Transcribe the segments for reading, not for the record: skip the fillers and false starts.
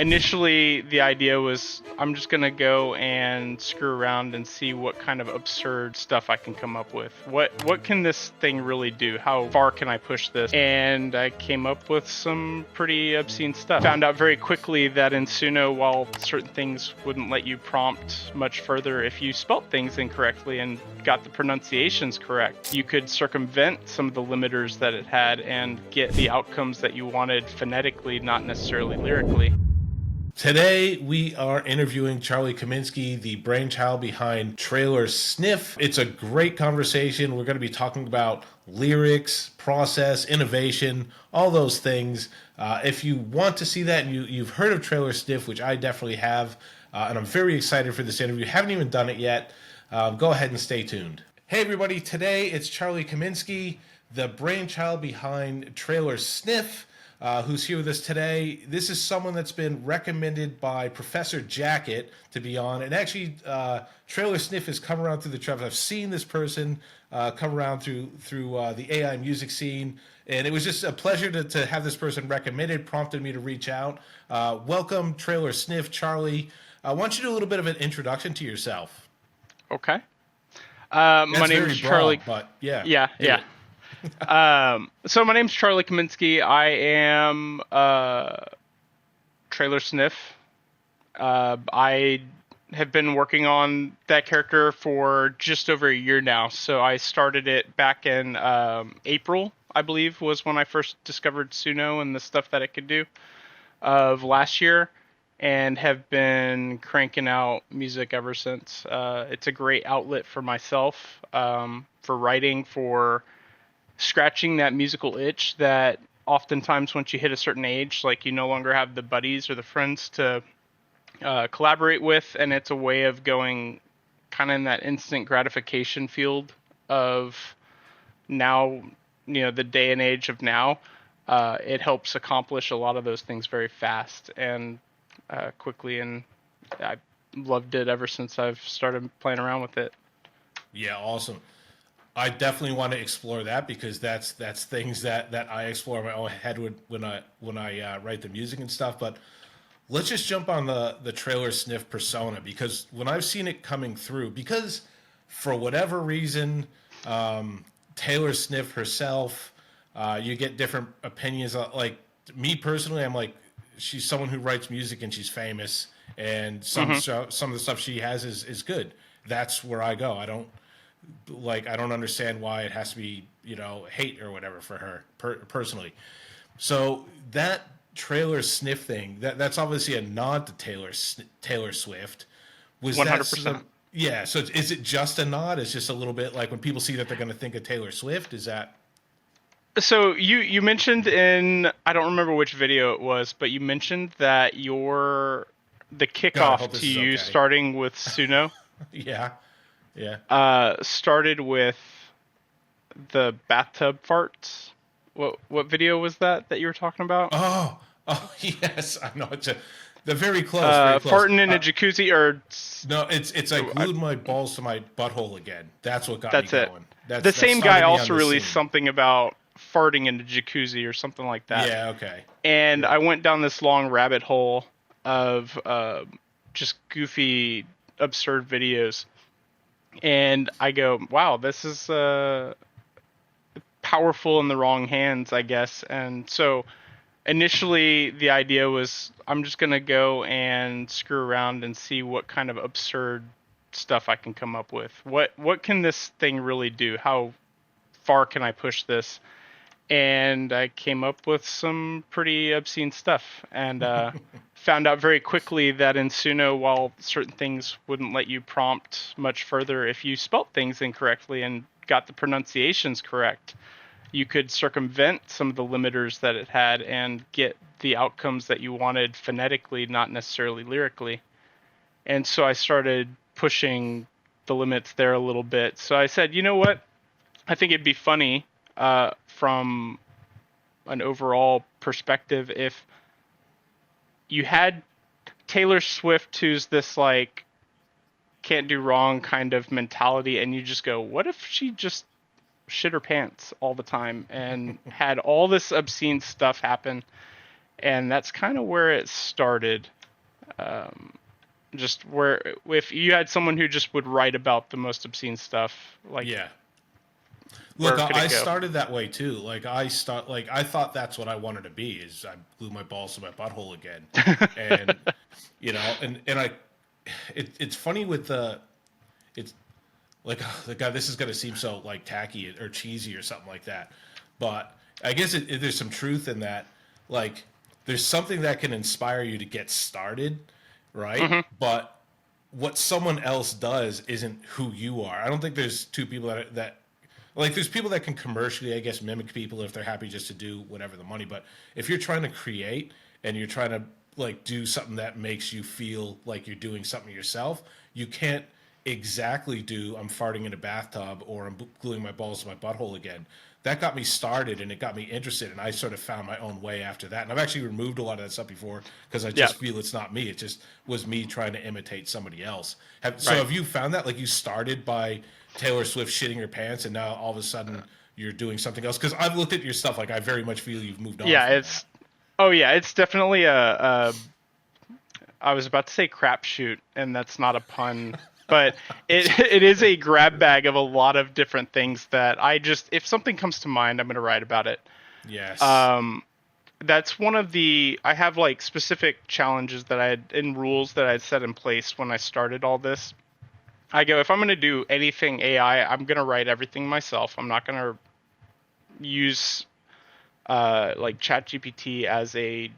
initially the idea was I'm just gonna go and screw around and see what kind of absurd stuff I can come up with. What can this thing really do? How far can I push this? And I came up with some pretty obscene stuff. Found out very quickly that in Suno, while certain things wouldn't let you prompt much further if you spelt things incorrectly and got the pronunciations correct, you could circumvent some of the limiters that it had and get the outcomes that you wanted phonetically, not necessarily lyrically. Today, we are interviewing Charlie Kaminsky, the brainchild behind Traylor Sniff. It's a great conversation. We're going to be talking about lyrics, process, innovation, all those things. If you want to see that and you've heard of Traylor Sniff, which I definitely have, and I'm very excited for this interview, haven't even done it yet, go ahead and stay tuned. Hey, everybody. Today, it's Charlie Kaminsky, the brainchild behind Traylor Sniff. Who's here with us today. This is someone that's been recommended by Professor Jacket to be on. And actually, Traylor Sniff has come around through the travels. I've seen this person come around through the AI music scene. And it was just a pleasure to have this person recommended, prompted me to reach out. Welcome, Traylor Sniff. Charlie, I want you to do a little bit of an introduction to yourself. Okay. My name is Charlie. But yeah. Yeah. So my name's Charlie Kaminsky. I am Traylor Sniff. I have been working on that character for just over a year now. So I started it back in April, I believe, was when I first discovered Suno and the stuff that it could do of last year, and have been cranking out music ever since. It's a great outlet for myself, for writing, for scratching that musical itch that oftentimes once you hit a certain age, like, you no longer have the buddies or the friends to collaborate with, and it's a way of going kind of in that instant gratification field of now, the day and age of now. It helps accomplish a lot of those things very fast and quickly, and I loved it ever since I've started playing around with it. Yeah, awesome. I definitely want to explore that because that's things that I explore in my own head when I write the music and stuff. But let's just jump on the Traylor Sniff persona, because when I've seen it coming through, because for whatever reason, Taylor Sniff herself, you get different opinions. Like me personally, I'm like, she's someone who writes music and she's famous, and some of the stuff she has is good. That's where I go. I don't understand why it has to be, hate or whatever for her personally. So that Traylor Sniff thing, that's obviously a nod to Taylor Swift. Was 100%. Yeah. So is it just a nod? It's just a little bit like when people see that they're going to think of Taylor Swift. Is that? So you mentioned in, I don't remember which video it was, but you mentioned that the kickoff to you starting with Suno. Yeah. Started with the bathtub farts. What video was that you were talking about? Oh yes, I know. They're very close. Farting in a jacuzzi, or no? It's I glued my balls to my butthole again. That's what got me going. That's the same guy also released something about farting in a jacuzzi or something like that. Yeah. Okay. And I went down this long rabbit hole of just goofy, absurd videos. And I go, wow, this is powerful in the wrong hands, I guess. And so initially the idea was I'm just going to go and screw around and see what kind of absurd stuff I can come up with. What can this thing really do? How far can I push this? And I came up with some pretty obscene stuff, and found out very quickly that in Suno, while certain things wouldn't let you prompt much further if you spelt things incorrectly and got the pronunciations correct, you could circumvent some of the limiters that it had and get the outcomes that you wanted phonetically, not necessarily lyrically. And so I started pushing the limits there a little bit. So I said, you know what? I think it'd be funny from an overall perspective if you had Taylor Swift, who's this like can't do wrong kind of mentality, and you just go, what if she just shit her pants all the time and had all this obscene stuff happen? and that's kind of where it started. Um, just where if you had someone who just would write about the most obscene stuff, like Yeah. Look, where could I it go? started that way too. I thought that's what I wanted to be. Is I glue my balls to my butthole again, and it's funny with it's like the guy. This is gonna seem so like tacky or cheesy or something like that, but I guess there's some truth in that. Like, there's something that can inspire you to get started, right? Hmm. But what someone else does isn't who you are. I don't think there's two people that like, there's people that can commercially, I guess, mimic people if they're happy just to do whatever the money. But if you're trying to create and you're trying to like do something that makes you feel like you're doing something yourself, you can't exactly do I'm farting in a bathtub or I'm gluing my balls to my butthole again. That got me started and it got me interested, and I sort of found my own way after that. And I've actually removed a lot of that stuff before because I Yeah, just feel it's not me. It just was me trying to imitate somebody else. So right. have you found that? Like, you started by Taylor Swift shitting her pants, and now all of a sudden you're doing something else? Because I've looked at your stuff, like, I very much feel you've moved on Yeah, from that. it's oh yeah, it's definitely a I was about to say crapshoot, and that's not a pun, but it it is a grab bag of a lot of different things that I just if something comes to mind, I'm gonna write about it. Yes. Um, that's one of the I have like specific challenges that I had and rules that I had set in place when I started all this. I go if I'm gonna do anything AI, I'm gonna write everything myself. I'm not gonna use like ChatGPT as a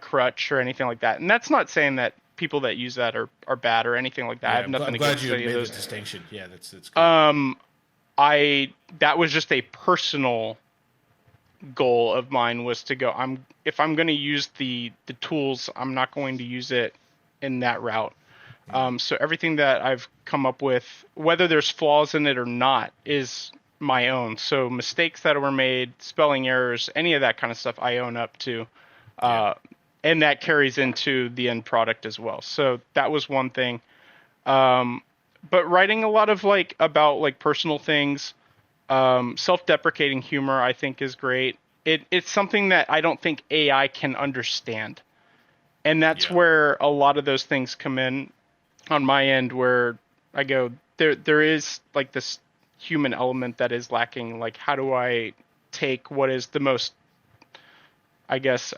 crutch or anything like that. And that's not saying that people that use that are bad or anything like that. I Yeah, have nothing I'm glad against you any of made the those. distinction. Yeah, that's good. Um, I that was just a personal goal of mine was to go. I'm if I'm going to use the tools, I'm not going to use it in that route. Mm. So everything that I've come up with, whether there's flaws in it or not, is my own. So mistakes that were made, spelling errors, any of that kind of stuff, I own up to. Yeah. Uh, and that carries into the end product as well. So that was one thing. Um, but writing a lot of like about like personal things, self-deprecating humor, I think is great. It's something that I don't think AI can understand, and that's Yeah. where a lot of those things come in on my end. Where I go, there is like this human element that is lacking. Like, how do I take what is the most, I guess,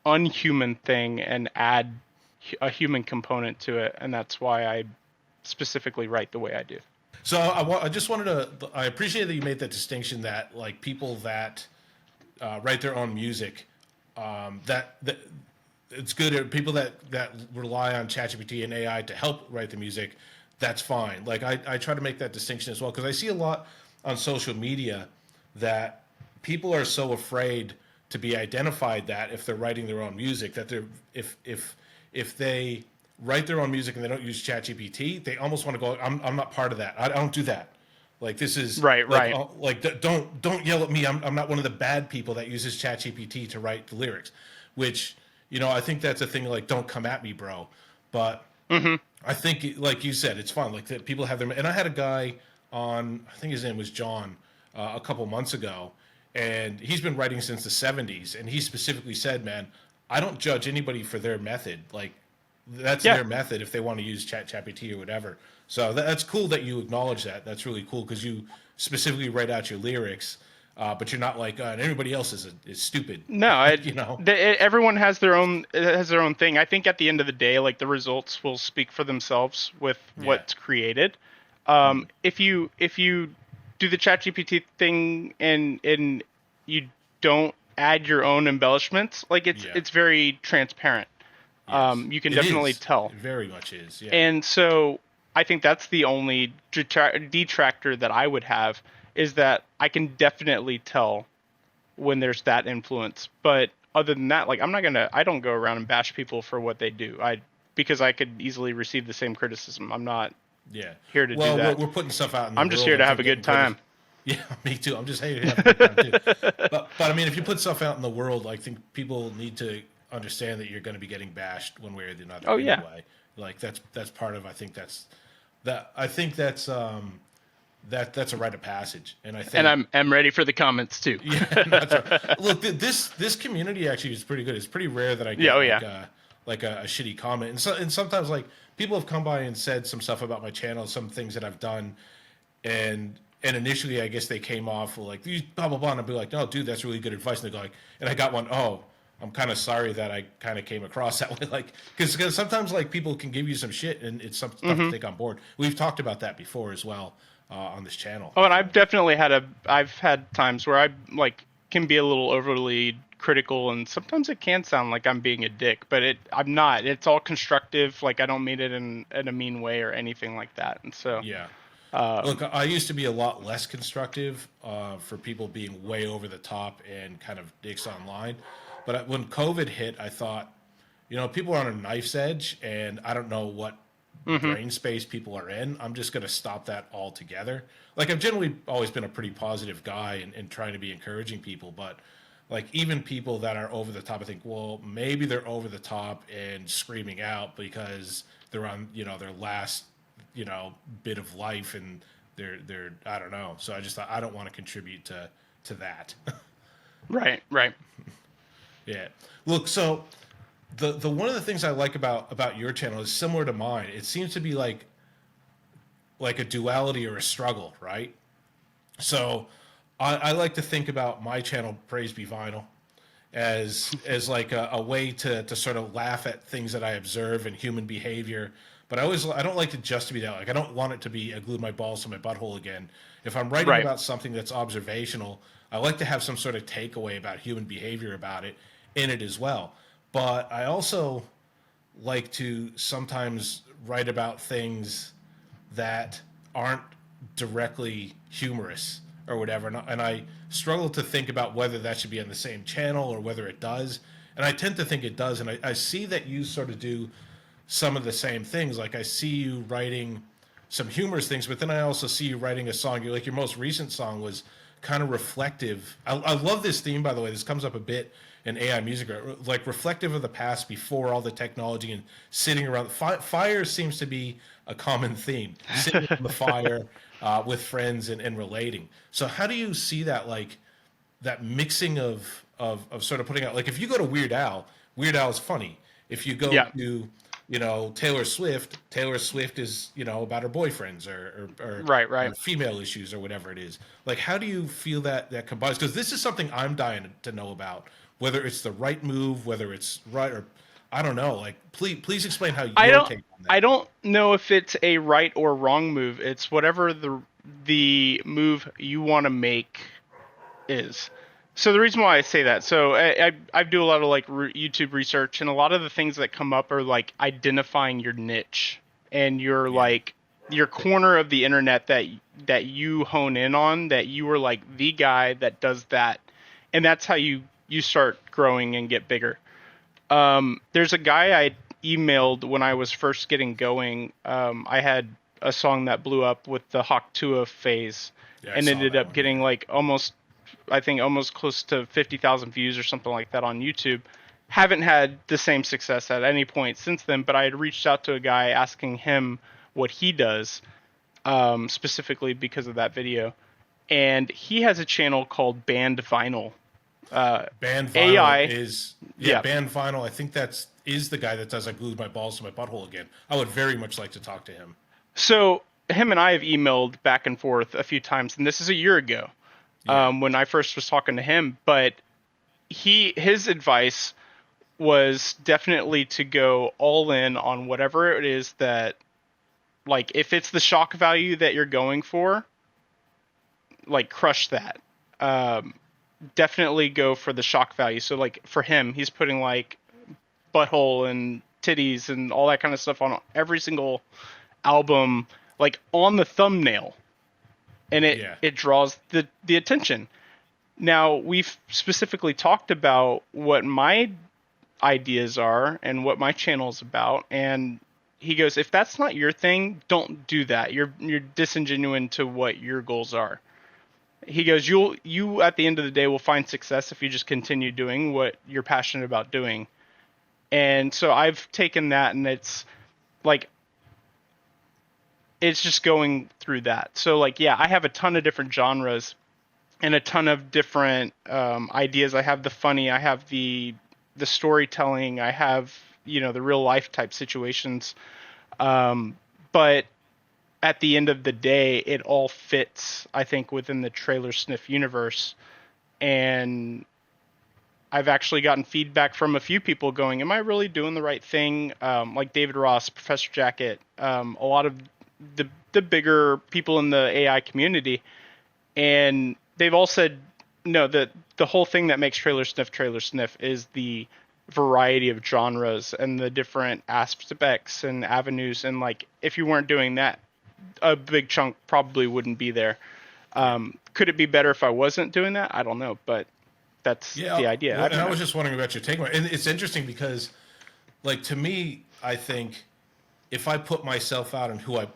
unhuman thing and add a human component to it, and that's why I specifically write the way I do. So I just wanted to. I appreciate that you made that distinction that like people that write their own music, that it's good. People that rely on ChatGPT and AI to help write the music, that's fine. Like, I try to make that distinction as well, because I see a lot on social media that people are so afraid to be identified that if they're writing their own music, that they're if they write their own music and they don't use ChatGPT, they almost want to go, I'm not part of that. I don't do that. Like, this is Right, like right. don't yell at me. I'm not one of the bad people that uses ChatGPT to write the lyrics, which, I think that's a thing. Like, don't come at me, bro. But Hmm. I think, like you said, it's fun. Like, that people have their. And I had a guy on, I think his name was John, a couple months ago, and he's been writing since the '70s. And he specifically said, "Man, I don't judge anybody for their method. Like, that's Yeah, their method if they want to use ChatGPT or whatever." So that's cool that you acknowledge that. That's really cool, because you specifically write out your lyrics, but you're not like, and everybody else is stupid. no, you know? everyone has their own thing. I think at the end of the day, like the results will speak for themselves with Yeah. what's created. Mm. If you do the ChatGPT thing and you don't add your own embellishments, like Yeah. it's very transparent. Yes. You can It definitely is. tell. It very much is. Yeah. And so I think that's the only detractor that I would have is that I can definitely tell when there's that influence. But other than that, like I don't go around and bash people for what they do. Because I could easily receive the same criticism. I'm not Yeah. here to do Well, that. we're putting stuff out in the I'm just world. here I to have think a good getting critics. time. Yeah, me too. I'm just here to have a good time too. But I mean, if you put stuff out in the world, I think people need to understand that you're going to be getting bashed one way or the other Oh yeah. anyway. Like, that's part of. I think that's that's a rite of passage. And I And think, I'm ready for the comments too. yeah, that's right. Look, this community actually is pretty good. It's pretty rare that I Yeah, get oh yeah. like a shitty comment, and sometimes like people have come by and said some stuff about my channel, some things that I've done, and initially I guess they came off like these blah blah blah, and I'd be like, no, dude, that's really good advice. And they go like, and I got one, oh, I'm kind of sorry that I kind of came across that way, like because sometimes like people can give you some shit and it's some stuff to Hmm. take on board. We've talked about that before as well on this channel. Oh, and So I've had times where I like can be a little overly critical, and sometimes it can sound like I'm being a dick, but I'm not. It's all constructive. Like I don't mean it in a mean way or anything like that. And so, yeah. Look, um, I used to be a lot less constructive for people being way over the top and kind of dicks online. But when COVID hit, I thought, people are on a knife's edge, and I don't know what hmm. brain space people are in. I'm just going to stop that altogether. Like, I've generally always been a pretty positive guy and trying to be encouraging people. But, like, even people that are over the top, I think, well, maybe they're over the top and screaming out because they're on, their last bit of life, and they're I don't know. So I just thought I don't want to contribute to that. Right, right. Yeah. Look, so the one of the things I like about your channel is similar to mine. It seems to be like a duality or a struggle, right? So I like to think about my channel, Praise Be Vinyl, as like a way to sort of laugh at things that I observe in human behavior. But I don't like it just to be that. Like I don't want it to be I glued my balls to my butthole again. If I'm writing Right. about something that's observational, I like to have some sort of takeaway about human behavior about it in it as well. But I also like to sometimes write about things that aren't directly humorous or whatever. And I struggle to think about whether that should be on the same channel or whether it does. And I tend to think it does. And I see that you sort of do some of the same things. Like I see you writing some humorous things, but then I also see you writing a song. You're like your most recent song was kind of reflective. I love this theme, by the way. This comes up a bit in AI music, like reflective of the past before all the technology and sitting around. Fire seems to be a common theme. Sitting around the fire with friends and relating. So how do you see that, like that mixing of sort of putting out, like if you go to Weird Al is funny. If you go Yeah. to Taylor Swift is about her boyfriends or Right, right. female issues or whatever it is. Like how do you feel that combines? Because this is something I'm dying to know about, whether it's the right move, whether it's right or I don't know. Like please explain how I your don't take on I that. don't know if it's a right or wrong move. It's whatever the move you want to make is. So the reason why I say that, so I do a lot of like YouTube research, and a lot of the things that come up are like identifying your niche and your Yeah, like your corner of the internet that you hone in on, that you are like the guy that does that, and that's how you start growing and get bigger. There's a guy I emailed when I was first getting going. I had a song that blew up with the Hawk Tuah phase, yeah, I and saw ended that up one. getting Yeah, like I think almost close to 50,000 views or something like that on YouTube. Haven't had the same success at any point since then, but I had reached out to a guy asking him what he does, specifically because of that video. And he has a channel called Banned Vinyl. Uh, Band Vinyl AI, is yeah. Band Vinyl. I think that's is the guy that does I glued my balls to my butthole again. I would very much like to talk to him. So him and I have emailed back and forth a few times, and this is a year ago Yeah, when I first was talking to him. But his advice was definitely to go all in on whatever it is that, like, if it's the shock value that you're going for, like, crush that. Um, Definitely go for the shock value. So, like, for him, he's putting like butthole and titties and all that kind of stuff on every single album, like on the thumbnail, and it yeah. it draws the attention. Now we've specifically talked about what my ideas are and what my channel is about, and he goes, if that's not your thing, don't do that. You're disingenuine to what your goals are. He goes, you at the end of the day will find success if you just continue doing what you're passionate about doing. And so I've taken that, and it's like it's just going through that. So like, yeah, I have a ton of different genres and a ton of different ideas. I have the funny, I have the storytelling, I have the real life type situations. But at the end of the day, it all fits, I think, within the Traylor Sniff universe. And I've actually gotten feedback from a few people going, "Am I really doing the right thing?" Like David Ross, Professor Jacket, a lot of the bigger people in the AI community, and they've all said, "No, the whole thing that makes Traylor Sniff is the variety of genres and the different aspects and avenues. And like, if you weren't doing that, a big chunk probably wouldn't be there. Could it be better if I wasn't doing that? I don't know, but that's Yeah, the idea. well, I and don't I know. was just wondering about your take on it. And it's interesting because, like, to me, I think if I put myself out and who I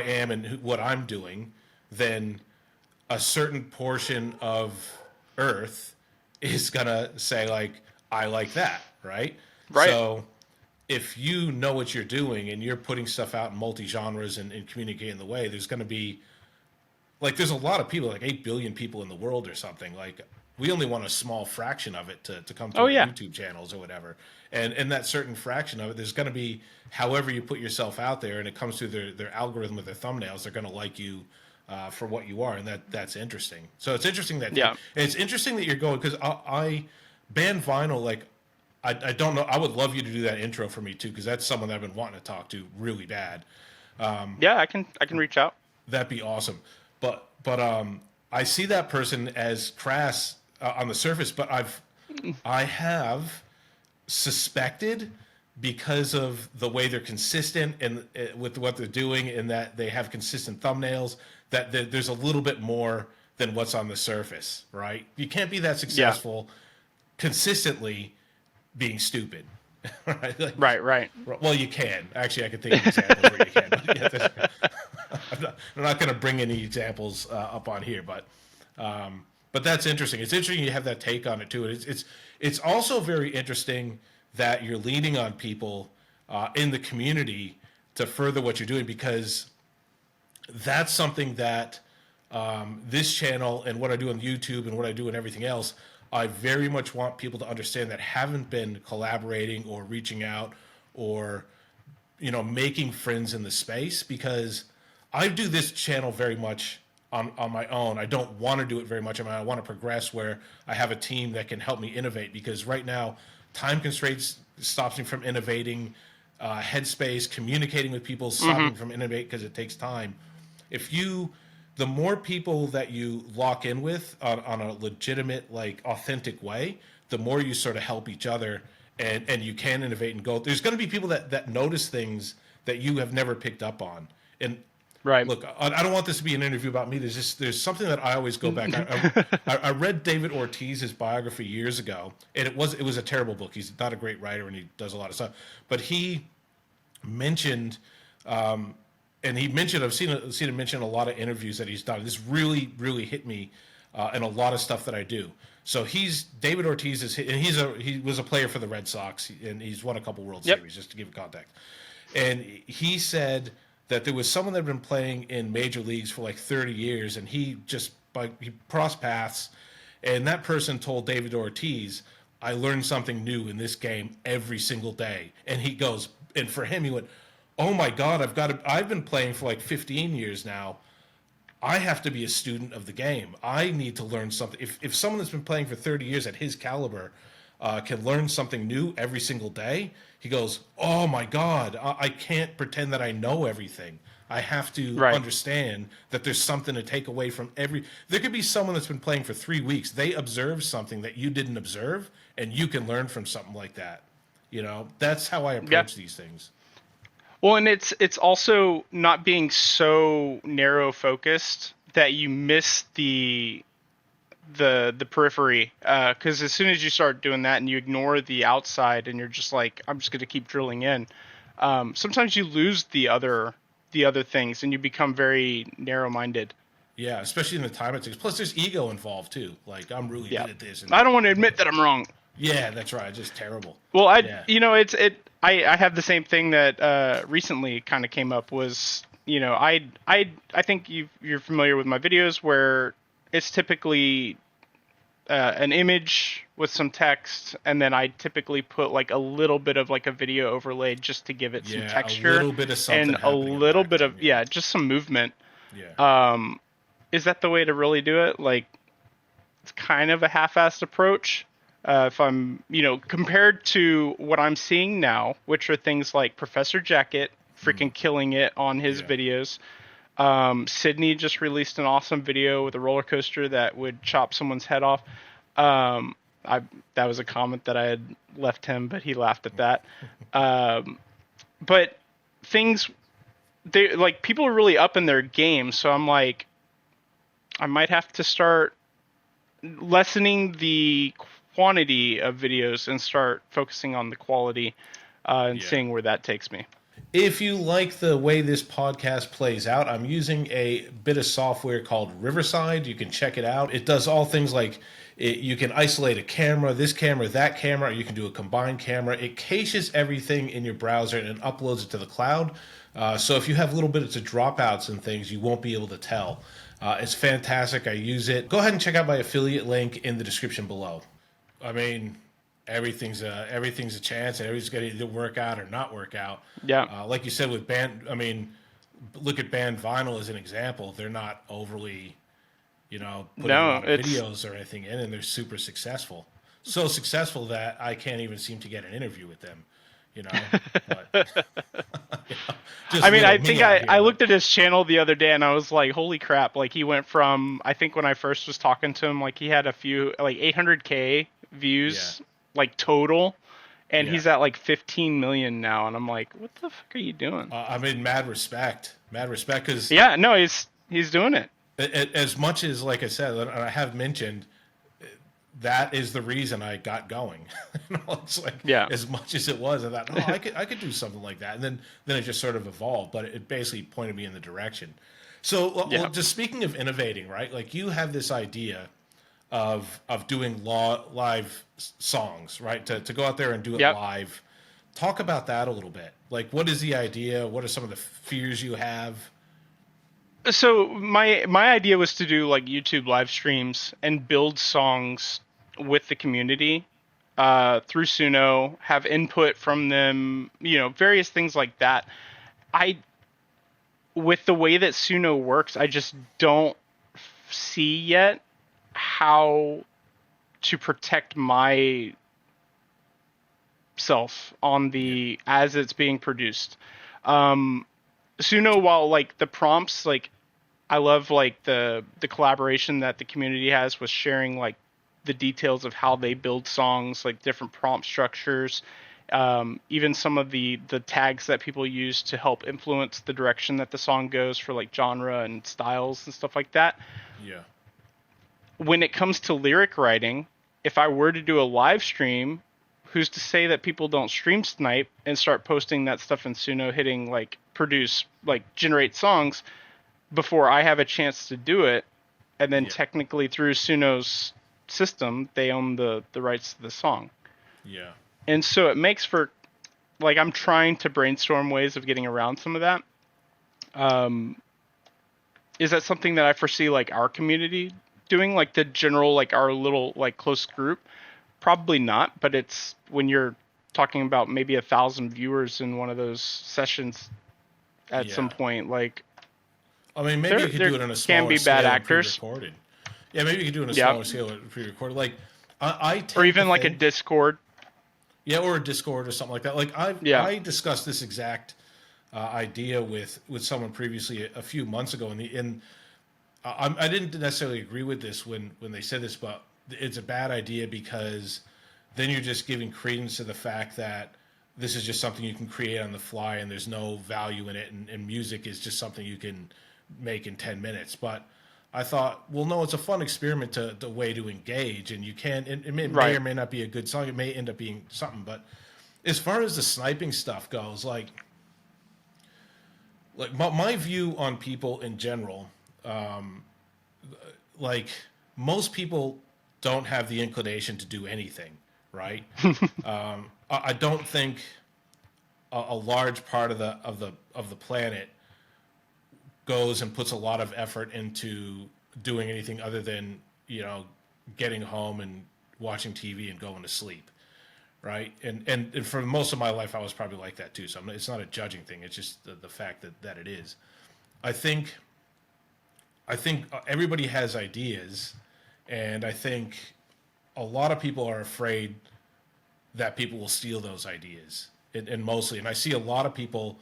am and what I'm doing, then a certain portion of Earth is gonna say like, I like that, right? Right. So if you know what you're doing and you're putting stuff out in multi genres and communicating the way, there's gonna be like there's a lot of people, like 8 billion people in the world or something. Like we only want a small fraction of it to come to Oh our yeah. YouTube channels or whatever. And that certain fraction of it, there's going to be however you put yourself out there, and it comes through their algorithm with their thumbnails. They're going to like you for what you are, and that's interesting. So it's interesting that Yeah. it's interesting that you're going because I band vinyl like I don't know. I would love you to do that intro for me too because that's someone that I've been wanting to talk to really bad. Yeah, I can reach out. That'd be awesome. But I see that person as crass on the surface, but I have suspected because of the way they're consistent and with what they're doing, and that they have consistent thumbnails, that there's a little bit more than what's on the surface, right? You can't be that Yeah. successful consistently being stupid, right? Like, Right, right. well, you can. Actually, I could think of examples where you can. But yeah, I'm not going to bring any examples up on here, but that's interesting. It's interesting you have that take on it too. It's also very interesting that you're leaning on people in the community to further what you're doing because that's something that this channel and what I do on YouTube and what I do and everything else, I very much want people to understand that haven't been collaborating or reaching out or making friends in the space because I do this channel very much on my own. I don't want to do it very much. I want to progress where I have a team that can help me innovate because right now time constraints stops me from innovating. Headspace, communicating with people, stopping Mhm. me from innovating because it takes time. If you The more people that you lock in with on a legitimate, like authentic way, the more you sort of help each other and you can innovate and go. There's going to be people that notice things that you have never picked up on. And Right. look, I don't want this to be an interview about me. There's something that I always go back. I read David Ortiz's biography years ago, and it was a terrible book. He's not a great writer, and he does a lot of stuff. But he mentioned and he mentioned I've seen him mention a lot of interviews that he's done. This really hit me in a lot of stuff that I do. So David Ortiz and he was a player for the Red Sox and he's won a couple World Yep. Series just to give context. And he said that there was someone that had been playing in major leagues for like 30 years and he crossed paths and that person told David Ortiz, I learned something new in this game every single day. And he goes, and for him, he went, oh my God, I've been playing for like 15 years now. I have to be a student of the game. I need to learn something. If someone that's been playing for 30 years at his caliber can learn something new every single day, he goes, oh my God, I can't pretend that I know everything. I have to Right. understand that there's something to take away from there could be someone that's been playing for 3 weeks. They observe something that you didn't observe, and you can learn from something like that. That's how I Yeah. approach these things. Well, and it's also not being so narrow focused that you miss the periphery. Because as soon as you start doing that and you ignore the outside and you're just like, I'm just going to keep drilling in, sometimes you lose the other things and you become very narrow minded. Yeah, especially in the time it takes. Plus, there's ego involved too. Like I'm really Yeah. good at this, and I don't want to admit that I'm wrong. yeah, that's right. Just terrible. Well, I Yeah, you know it's it. I have the same thing that recently kind of came up was, I think you're familiar with my videos where it's typically an image with some text, and then I typically put like a little bit of like a video overlay just to give it some Yeah, a texture little bit of something and a happening in the little bit of, background. yeah, just some movement. Yeah. Um, is that the way to really do it? Like, it's kind of a half-assed approach. If I'm, compared to what I'm seeing now, which are things like Professor Jacket freaking killing it on his Yeah. videos. Sydney just released an awesome video with a roller coaster that would chop someone's head off. Um, that was a comment that I had left him, but he laughed at that. But things, they like people are really up in their game, so I'm like, I might have to start lessening the quantity of videos and start focusing on the quality, and Yeah. seeing where that takes me. If you like the way this podcast plays out, I'm using a bit of software called Riverside. You can check it out. It does all things like you can isolate a camera, this camera, that camera, or you can do a combined camera. It caches everything in your browser and uploads it to the cloud. So if you have little bits of dropouts and things, you won't be able to tell. It's fantastic. I use it. Go ahead and check out my affiliate link in the description below. I mean, everything's a chance, and everything's going to either work out or not work out. Yeah. Like you said with band, I mean, look at Band Vinyl as an example. They're not overly, putting a lot of videos or anything in, and they're super successful. So successful that I can't even seem to get an interview with them. But, I mean, I think I looked at his channel the other day and I was like, holy crap. Like, he went from, I think when I first was talking to him, like, he had a few, like, 800K views, like, total. And he's at, like, 15 million now. And I'm like, what the fuck are you doing? I'm in mad respect. Because... Yeah, no, he's doing it. As much as, like I said, and I have mentioned, that is the reason I got going. It's like, as much as it was, I thought, I could do something like that, and then it just sort of evolved. But it basically pointed me in the direction. So, well, just speaking of innovating, right? Like, you have this idea of doing live songs, right? To go out there and do it live. Talk about that a little bit. Like, what is the idea? What are some of the fears you have? So my idea was to do like YouTube live streams and build songs with the community through Suno, have input from them, various things like that. With the way that Suno works, I just don't see yet how to protect my self on the as it's being produced. Suno, while like the prompts, like I love like the collaboration that the community has with sharing like the details of how they build songs, like different prompt structures, even some of the tags that people use to help influence the direction that the song goes for like genre and styles and stuff like that. Yeah. When it comes to lyric writing, if I were to do a live stream, who's to say that people don't stream snipe and start posting that stuff in Suno, hitting like produce, like generate songs before I have a chance to do it. And then technically through Suno's system, they own the rights to the song. Yeah. And so it makes for, like, I'm trying to brainstorm ways of getting around some of that. Is that something that I foresee like our community doing, like the general, like our little like close group? Probably not, but it's when you're talking about maybe 1,000 viewers in one of those sessions at some point, like, I mean, maybe you could do it on a smaller can be scale bad actors. Pre-recorded. Yeah, maybe you could do it on a smaller scale pre-recorded. Like, I tend or even to like think, a Discord. Yeah, or a Discord or something like that. Like I discussed this exact idea with someone previously a few months ago, and I didn't necessarily agree with this when they said this, but it's a bad idea because then you're just giving credence to the fact that this is just something you can create on the fly and there's no value in it, and music is just something you can make in 10 minutes. But I thought, well, no, it's a fun experiment the way to engage, and you can, it may or may not be a good song. It may end up being something. But as far as the sniping stuff goes, like my view on people in general, like most people don't have the inclination to do anything, right? I don't think a large part of the planet goes and puts a lot of effort into doing anything other than, getting home and watching TV and going to sleep, right? And for most of my life, I was probably like that too. So it's not a judging thing. It's just the fact that it is. I think everybody has ideas, and I think a lot of people are afraid that people will steal those ideas, and mostly, and I see a lot of people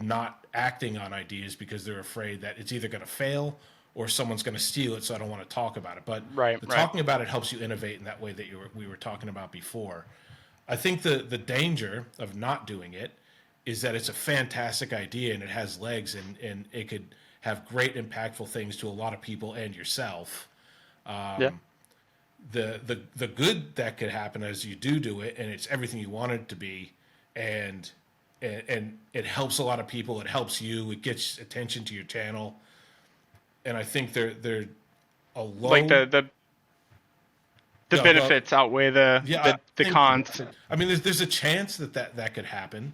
not acting on ideas because they're afraid that it's either going to fail or someone's going to steal it, so I don't want to talk about it. But Right, the right. talking about it helps you innovate in that way that we were talking about before. I think the danger of not doing it is that it's a fantastic idea and it has legs, and it could have great impactful things to a lot of people and yourself. Yeah. The good that could happen is you do it and it's everything you want it to be, and it helps a lot of people. It helps you. It gets attention to your channel, and I think they're a low. Like the No, benefits outweigh the yeah, the thank you. cons. I mean, there's a chance that could happen,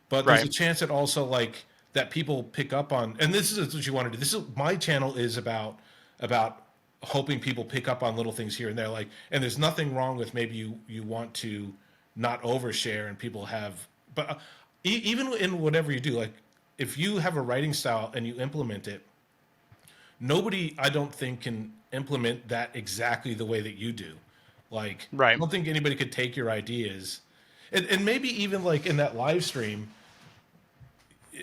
but there's a Right. chance that also like that people pick up on. And this is what you want to do. This is my channel is about hoping people pick up on little things here and there. Like, and there's nothing wrong with maybe you want to not overshare and people have, but even in whatever you do, like if you have a writing style and you implement it, nobody I don't think can implement that exactly the way that you do. Like, I Right. don't think anybody could take your ideas, and maybe even like in that live stream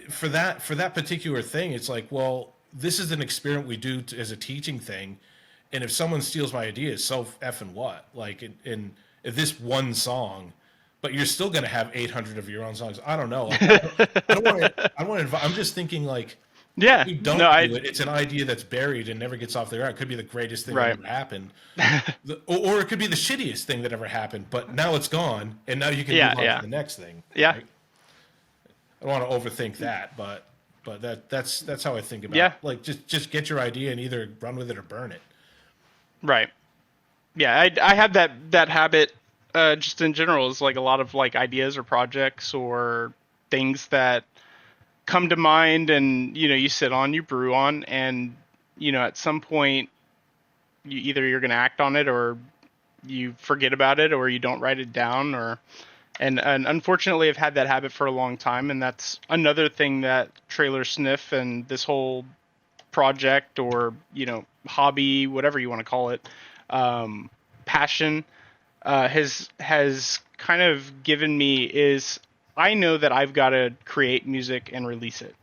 for that particular thing, it's like, well, this is an experiment we do as a teaching thing, and if someone steals my ideas, so effing what? Like, in if this one song, but you're still going to have 800 of your own songs. I don't know. Like, I don't want to. I want to. I'm just thinking like Yeah. you No, don't do it, it's an idea that's buried and never gets off the ground. It could be the greatest thing that Right. ever happened, or it could be the shittiest thing that ever happened. But now it's gone, and now you can Yeah, move on yeah. to the next thing. Yeah. Right? I don't want to overthink that, but that's how I think about Yeah. it. Like just get your idea and either run with it or burn it. Right. Yeah, I have that habit just in general is like a lot of like ideas or projects or things that come to mind, and you sit on, you brew on, and at some point you're going to act on it, or you forget about it, or you don't write it down, or and unfortunately I've had that habit for a long time, and that's another thing that Traylor Sniff and this whole project, or hobby, whatever you want to call it, passion, has kind of given me is I know that I've got to create music and release it,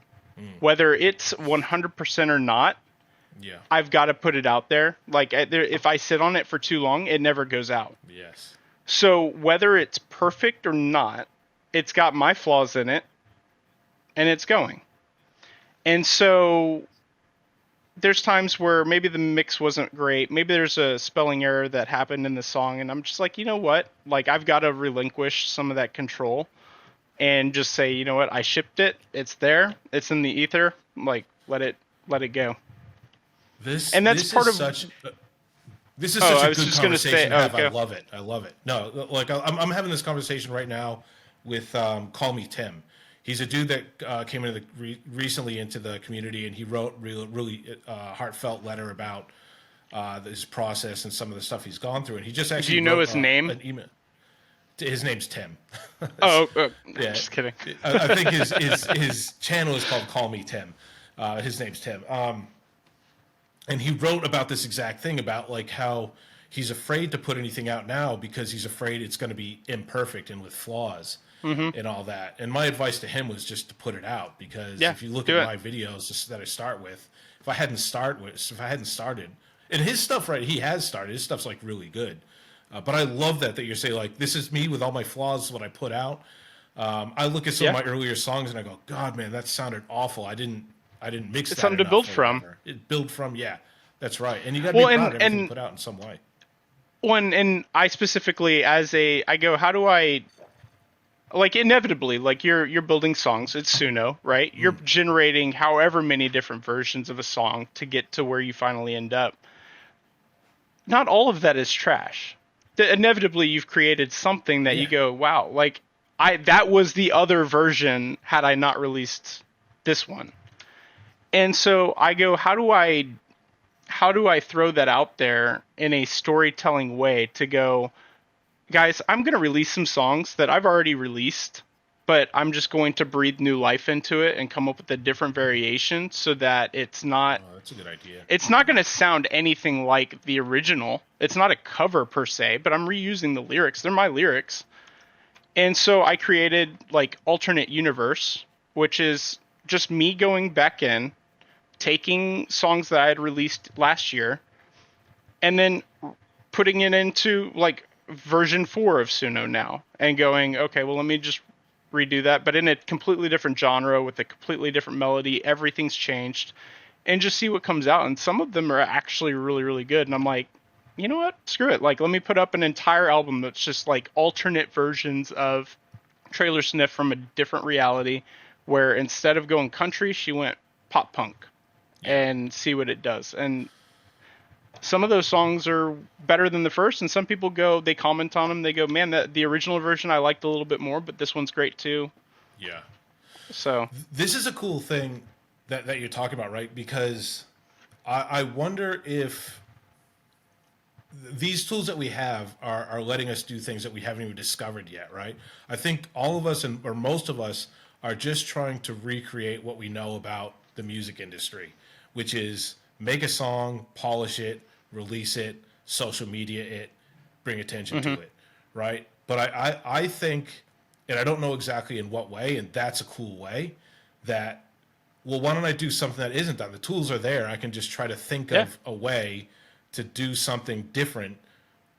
whether it's 100% or not. Yeah. I've got to put it out there. Like if I sit on it for too long, it never goes out. Yes. So whether it's perfect or not, it's got my flaws in it, and it's going. And so there's times where maybe the mix wasn't great. Maybe there's a spelling error that happened in the song, and I'm just like, you know what? Like, I've got to relinquish some of that control and just say, you know what? I shipped it. It's there. It's in the ether. Like, let it go. And that's This part is of. such. This is Oh, such I a was good just gonna say. conversation to Oh, have. I go. love it. I love it. No, like I'm having this conversation right now with Call Me Tim. He's a dude that came into recently into the community, and he wrote really heartfelt letter about his process and some of the stuff he's gone through. And he just Do actually you know wrote his name? an email. His name's Tim. Oh, Yeah, just kidding. I think his channel is called Call Me Tim. His name's Tim. And he wrote about this exact thing about like how he's afraid to put anything out now because he's afraid it's going to be imperfect and with flaws and all that. And my advice to him was just to put it out, because Yeah, if you look do at it. my videos that I start with, if I hadn't started, and his stuff, right, he has started, his stuff's like really good. But I love that you're saying like, this is me with all my flaws, what I put out. I look at some of Yeah. my earlier songs and I go, God, man, that sounded awful. I didn't mix It's that something to enough build or from. whatever. It build from, yeah, that's right. And you got to Well, be proud of everything you and put out in some way. and I specifically I go, how do I, like, inevitably, like you're building songs, it's Suno, right? You're generating however many different versions of a song to get to where you finally end up. Not all of that is trash. Inevitably you've created something that you Yeah. go, wow, like that was the other version had I not released this one. And so I go, how do I throw that out there in a storytelling way to go, guys, I'm going to release some songs that I've already released, but I'm just going to breathe new life into it and come up with a different variation so that Oh, that's a good idea. it's not going to sound anything like the original. It's not a cover per se, but I'm reusing the lyrics. They're my lyrics. And so I created like alternate universe, which is just me going back in, taking songs that I had released last year, and then putting it into like version 4 of Suno now and going, okay, well, let me just redo that, but in a completely different genre with a completely different melody. Everything's changed, and just see what comes out. And some of them are actually really, really good. And I'm like, you know what? Screw it. Like, let me put up an entire album that's just like alternate versions of Traylor Sniff from a different reality, where instead of going country, she went pop punk, Yeah. and see what it does. And some of those songs are better than the first, and some people go, they comment on them, they go, man, that the original version I liked a little bit more, but this one's great too. Yeah. So This is a cool thing that you're talking about, right? Because I wonder if these tools that we have are letting us do things that we haven't even discovered yet, right? I think all of us, or most of us, are just trying to recreate what we know about the music industry, which is make a song, polish it, release it, social media it, bring attention to it, right? But I think, and I don't know exactly in what way, and that's a cool way, that, well, why don't I do something that isn't done? The tools are there. I can just try to think yeah, of a way to do something different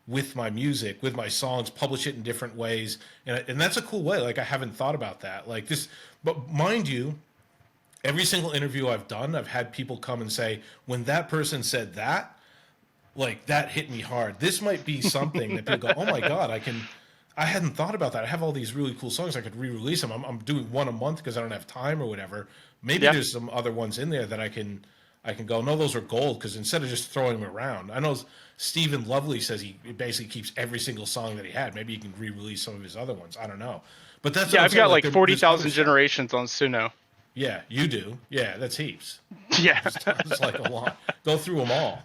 with my music, with my songs, publish it in different ways. And that's a cool way. Like, I haven't thought about that. Like this, but mind you, every single interview I've done, I've had people come and say, when that person said that, like that hit me hard. This might be something that people go, oh my God, I hadn't thought about that. I have all these really cool songs. I could re-release them. I'm doing one a month because I don't have time or whatever. Maybe yeah, there's some other ones in there that I can go, no, those are gold, because instead of just throwing them around. I know Stephen Lovely says he basically keeps every single song that he had. Maybe he can re-release some of his other ones. I don't know. But that's what yeah. I'm I've saying. got Like like there's other 40,000 stuff. generations on Suno. Yeah, you do. Yeah, that's heaps. Yeah, It's like a lot. Go through them all.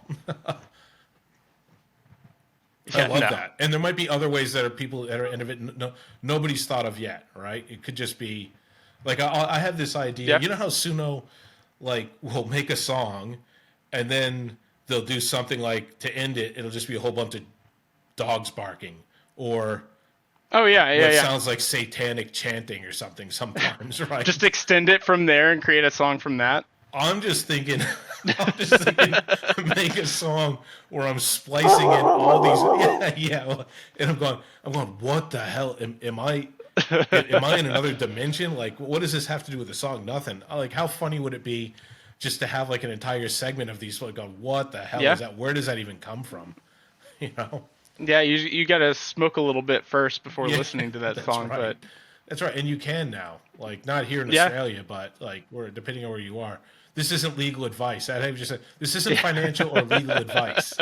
I yeah, love no, that. And there might be other ways that are people that are innovative. No, nobody's thought of yet, right? It could just be like I have this idea. yeah. You know how Suno like will make a song, and then they'll do something like to end it. It'll just be a whole bunch of dogs barking or Oh yeah, yeah, what yeah. sounds like satanic chanting or something. Sometimes, right? Just extend it from there and create a song from that. I'm just thinking, I'm just thinking, make a song where I'm splicing in all these, yeah. And I'm going, what the hell? Am I in another dimension? Like, what does this have to do with the song? Nothing. Like, how funny would it be just to have like an entire segment of these? Like, going, what the hell Yeah, is that? Where does that even come from? You know? yeah. You gotta smoke a little bit first before Yeah, listening to that that's song, right. but That's right. And you can now, like, not here in yeah, Australia, but like, where depending on where you are. This isn't legal advice. I just said this isn't yeah, financial or legal advice.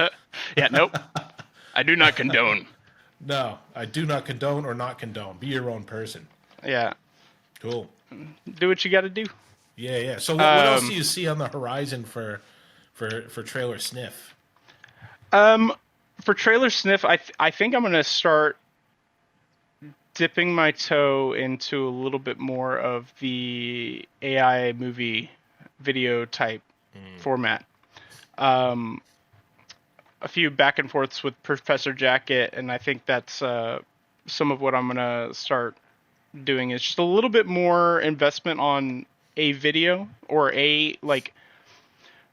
yeah. Nope, I do not condone. No, I do not condone or not condone. Be your own person. Yeah, Cool. do what you got to do. Yeah, yeah. So what else do Um, you see on the horizon for Trailer Sniff? um, for Trailer Sniff, I think I'm gonna start dipping my toe into a little bit more of the AI movie video type format. Um, a few back and forths with Professor Jacket, and I think that's some of what I'm gonna start doing is just a little bit more investment on a video or a like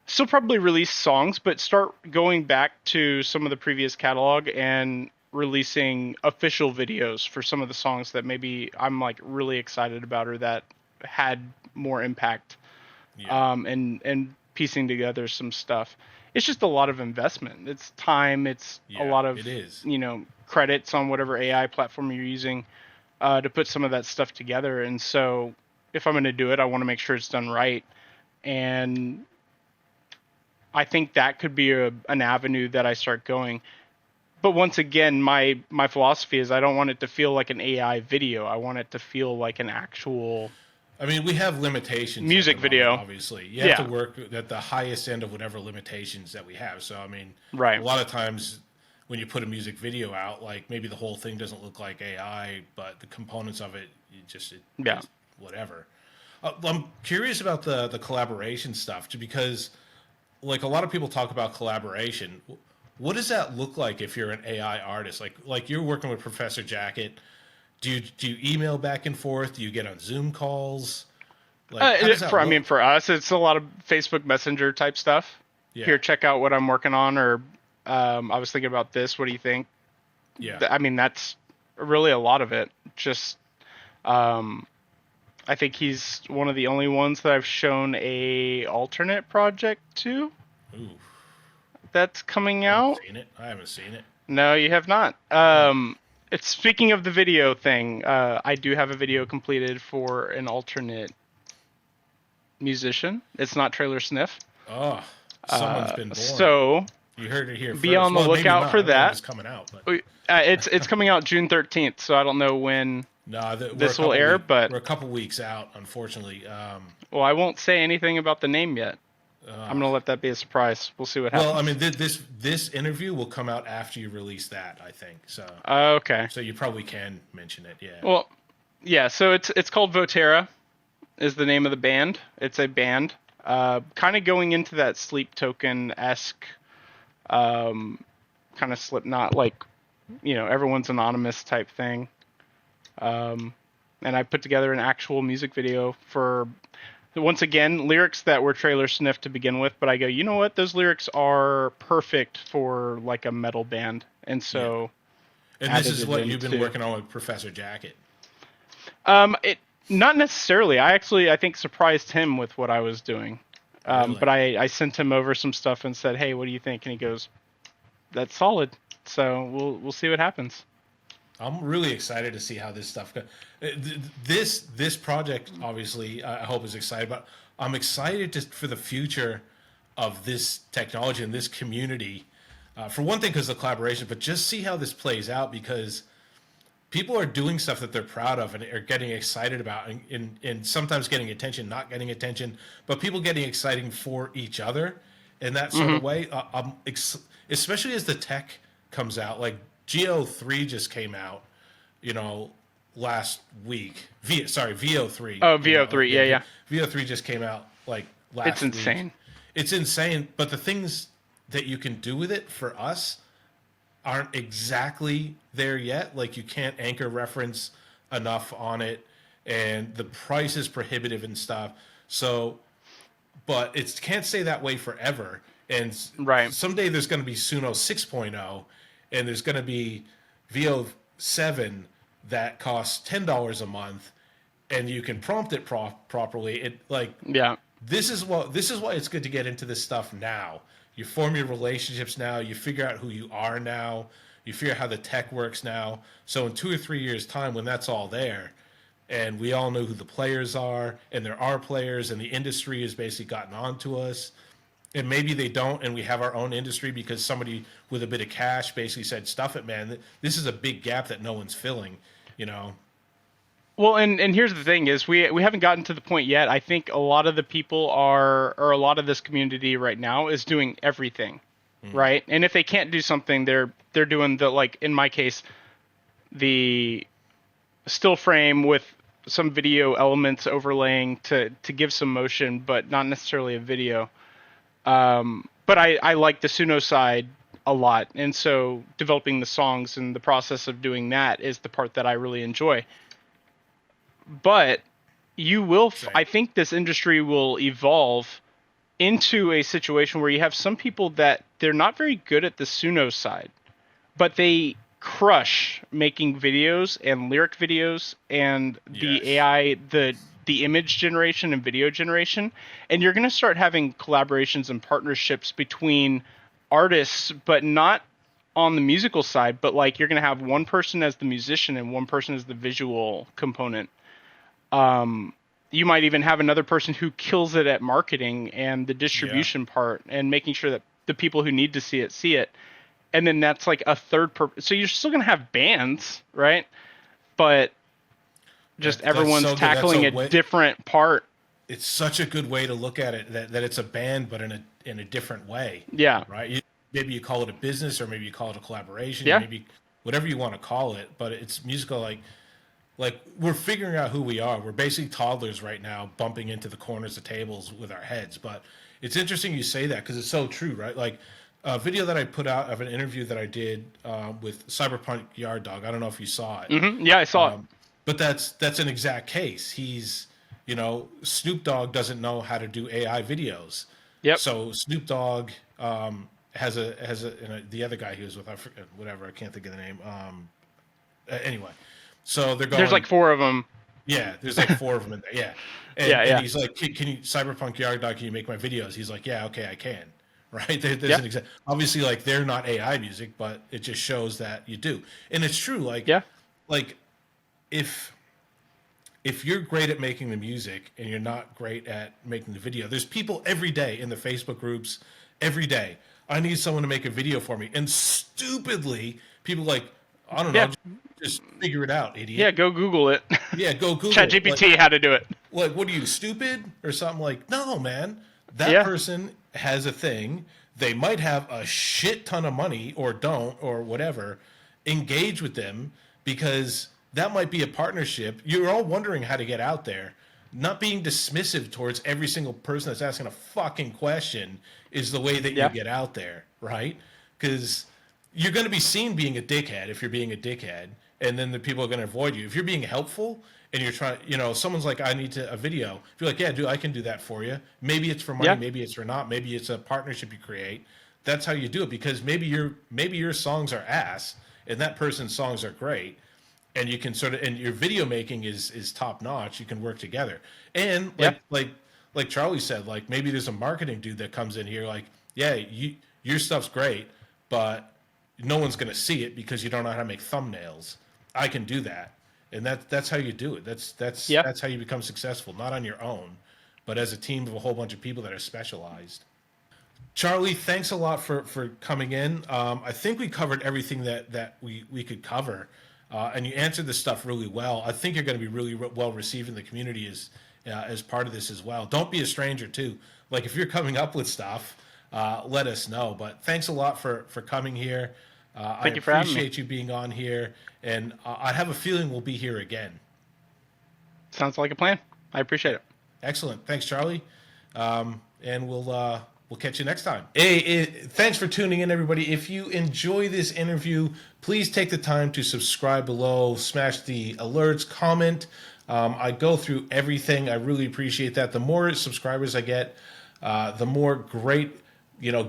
still probably release songs, but start going back to some of the previous catalog and releasing official videos for some of the songs that maybe I'm like really excited about or that had more impact. Yeah, And piecing together some stuff. It's just a lot of investment. It's time. It's a yeah, lot of it is. credits on whatever AI platform you're using to put some of that stuff together. And so, if I'm going to do it, I want to make sure it's done right. And I think that could be an avenue that I start going. but once again, my philosophy is I don't want it to feel like an AI video. I want it to feel like an actual I mean, we have limitations at the music moment, video. obviously. You have to Yeah, work at the highest end of whatever limitations that we have. So, I mean, a right. lot of times when you put a music video out, like maybe the whole thing doesn't look like AI, but the components of it, Yeah. it's whatever. I'm curious about the collaboration stuff because, like, a lot of people talk about collaboration. What does that look like if you're an AI artist? Like you're working with Professor Jacket. Do you email back and forth? Do you get on Zoom calls? Like, how does that For I mean, look? for us, it's a lot of Facebook Messenger type stuff. Yeah, Here, check out what I'm working on, or I was thinking about this. What do you think? yeah. I mean, that's really a lot of it. Just, um, I think he's one of the only ones that I've shown a alternate project to Ooh, that's coming I haven't out. seen it. I haven't seen it. No, you have not. Oh, It's speaking of the video thing. I do have a video completed for an alternate musician. It's not Traylor Sniff. oh, someone's been born. So You heard it here be first. on the Well, maybe lookout not. for I don't know when that. it's coming out, but It's coming out June 13th, so I don't know when no, this will air. But we're a couple weeks out, unfortunately. well, I won't say anything about the name yet. I'm Uh, gonna let that be a surprise. We'll see what well, I happens. mean, this interview will come out after you release that, I think. So Okay. so you probably can mention it. Yeah. Well, yeah. So it's called Votera is the name of the band. It's a band, kind of going into that Sleep Token esque, kind of Slipknot, like everyone's anonymous type thing. And I put together an actual music video for, once again, lyrics that were Traylor Sniff to begin with, but I go, you know what? Those lyrics are perfect for like a metal band, and Yeah. so And this added is it what you've been into. working on with Professor Jacket. It not necessarily. I think surprised him with what I was doing. Really? But I sent him over some stuff and said, hey, what do you think? And he goes, that's solid. So we'll see what happens. I'm really excited to see how this stuff goes. This project, obviously, I hope is excited, but I'm excited for the future of this technology and this community. For one thing, because of the collaboration, but just see how this plays out because people are doing stuff that they're proud of and are getting excited about, and sometimes getting attention, not getting attention, but people getting exciting for each other in that sort of way. Especially as the tech comes out, like Geo 3 just came out, you know, last week. VO3. Oh, VO3. Yeah, yeah. VO3 just came out like It's last week. insane. It's insane, but the things that you can do with it for us aren't exactly there yet. Like you can't anchor reference enough on it, and the price is prohibitive and stuff. So, but it can't stay that way forever. And Right. someday there's going to be Suno 6.0, and there's going to be VO7 that costs $10 a month, and you can prompt it properly. It like Yeah. this is why it's good to get into this stuff now. You form your relationships now. You figure out who you are now. You figure out how the tech works now. So in 2 or 3 years' time, when that's all there, and we all know who the players are, and there are players, and the industry has basically gotten onto us, and maybe they don't, and we have our own industry because somebody with a bit of cash basically said, "Stuff it, man. This is a big gap that no one's filling." You know? Well, and here's the thing is we haven't gotten to the point yet. I think a lot of the people are, or a lot of this community right now is doing everything, right? And if they can't do something, they're doing the, like in my case, the still frame with some video elements overlaying to give some motion, but not necessarily a video. But I like the Suno side a lot, and so developing the songs and the process of doing that is the part that I really enjoy. But you will, Same. I think this industry will evolve into a situation where you have some people that they're not very good at the Suno side, but they crush making videos and lyric videos and the Yes. AI, the image generation and video generation, and you're going to start having collaborations and partnerships between artists, but not on the musical side, but like you're going to have one person as the musician and one person as the visual component. You might even have another person who kills it at marketing and the Yeah. distribution part and making sure that the people who need to see it see it. and then that's like a third so you're still gonna have bands, right? But just That's everyone's so good. That's a tackling a way. different part. It's such a good way to look at it, that it's a band, but in a different way, Yeah, right? Maybe you call it a business, or maybe you call it a collaboration, yeah, maybe whatever you want to call it. But it's musical, like we're figuring out who we are. We're basically toddlers right now, bumping into the corners of tables with our heads. But it's interesting you say that, because it's so true, right? Like a video that I put out of an interview that I did with Cyberpunk Yard Dog. I don't know if you saw it. yeah. I saw it. But that's an exact case. He's, Snoop Dogg doesn't know how to do AI videos. Yep. So Snoop Dogg and the other guy he was with, I forget, whatever, I can't think of the name. Anyway, so they're going. There's like four of them. Yeah, there's like four of them in there. Yeah, and he's like, can you, Cyberpunk Yard Dog, can you make my videos? He's like, yeah, okay, I can. Right? There's an example. Obviously, like, they're not AI music, but it just shows that you do, and it's true. Like, like if you're great at making the music and you're not great at making the video, there's people every day in the Facebook groups, every day, I need someone to make a video for me, and stupidly people like, I don't know, just figure it out, idiot. Yeah, go Google it. Yeah, go Google ChatGPT, like, how to do it. Like, what are you, stupid or something? Like, no, man, that person has a thing. They might have a shit ton of money, or don't, or whatever. Engage with them, because that might be a partnership. You're all wondering how to get out there. Not being dismissive towards every single person that's asking a fucking question is the way that you get out there, right? Because you're going to be seen being a dickhead if you're being a dickhead, and then the people are going to avoid you. If you're being helpful and you're trying, someone's like, I need a video. If you're like, yeah, dude, I can do that for you. Maybe it's for money, maybe it's for not, maybe it's a partnership you create. That's how you do it, because maybe your songs are ass and that person's songs are great, and you can and your video making is top notch. You can work together, and like Charlie said, like, maybe there's a marketing dude that comes in here, like, yeah, your stuff's great, but no one's gonna see it because you don't know how to make thumbnails. I can do that, and that's how you do it. That's how you become successful, not on your own, but as a team of a whole bunch of people that are specialized. Charlie, thanks a lot for coming in. I think we covered everything that we could cover, and you answered this stuff really well. I think you're going to be really well received in the community as part of this as well. Don't be a stranger too. Like, if you're coming up with stuff, let us know. But thanks a lot for coming here. I appreciate you being on here, and I have a feeling we'll be here again. Sounds like a plan. I appreciate it. Excellent. Thanks, Charlie. And we'll catch you next time. Hey, thanks for tuning in, everybody. If you enjoy this interview, please take the time to subscribe below, smash the alerts, comment. I go through everything. I really appreciate that. The more subscribers I get, the more great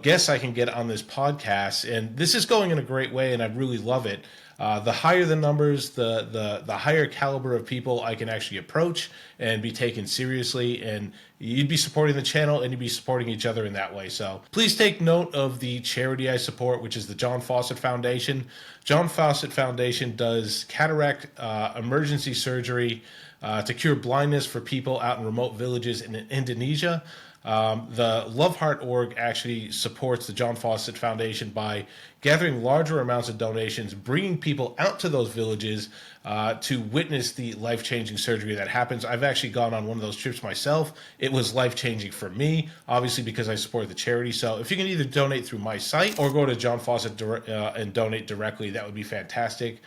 guests I can get on this podcast. And this is going in a great way, and I really love it. The higher the numbers, the higher caliber of people I can actually approach and be taken seriously, and you'd be supporting the channel and you'd be supporting each other in that way. So please take note of the charity I support, which is the John Fawcett Foundation. John Fawcett Foundation does cataract emergency surgery to cure blindness for people out in remote villages in Indonesia. The Love Heart org actually supports the John Fawcett Foundation by gathering larger amounts of donations, bringing people out to those villages to witness the life-changing surgery that happens. I've actually gone on one of those trips myself. It was life-changing for me, obviously, because I support the charity. So if you can either donate through my site or go to John Fawcett and donate directly, that would be fantastic.